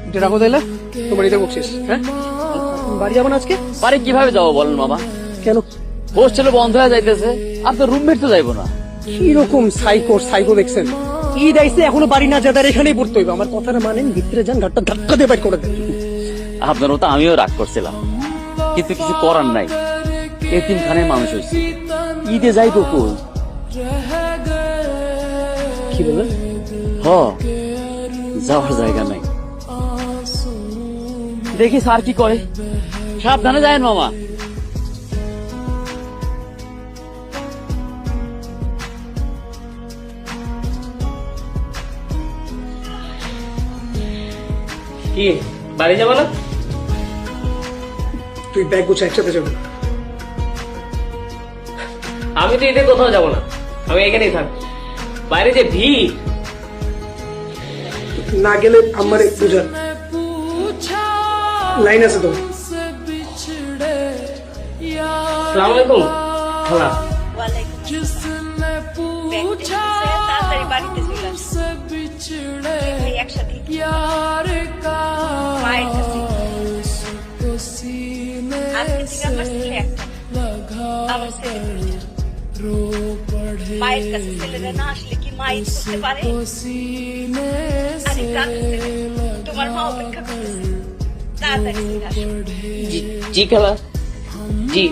এটা রাখো তাইলে তোমার এটা বকছিস। হ্যাঁ, বাড়ি যাবো না আজকে? বাড়ি কিভাবে যাবো বলেন মামা? কেন? হোস্টেলে বন্ধ হয়ে যাইতেছে, আপনার রুমমেট তো যাইবো না। কিরকম সাইকো দেখছেন? ঈদ আইসে এখনো বাড়ি না যেতে এখানেই পড়তে হইবে। আমার কথাটা মানেন, ভিতরে যান, ঘাটটা ধাক্কা দিয়ে বাইর করে দেন। আপনার মতো আমিও রাগ করছিলাম, কিন্তু কিছু করার নাই। এতিমখানের মানুষ হয়েছে, ঈদে যাইবো কই? কি বলেন? হ, যাওয়ার জায়গা নাই। দেখি স্যার কি করে। সাবধানে যায়েন মামা। কি বাড়ি যাবো না? তুই ব্যাগ গুছা, একসাথে যাবো। আমি তো ঈদে কোথাও যাবো না, আমি এখানেই থাকবো। বাইরে যে ভিড়, না গেলে আমার বুঝা লাইন আছে তো। সালাম আলাইকুম খালা। তাড়াতাড়ি বাড়িতে চলে আসো। এই একসাথে মায়ের কাছে আজকে থেকে আমার ছেলে একটা, আমার ছেলে মায়ের কাছে ছেলেরা না আসলে কি মা ঈদ করতে পারে? আরে কাঁদতেছে, তোমার মা অপেক্ষা করতেছে, তাড়াতাড়ি চলে আসো। জি খালা, জি।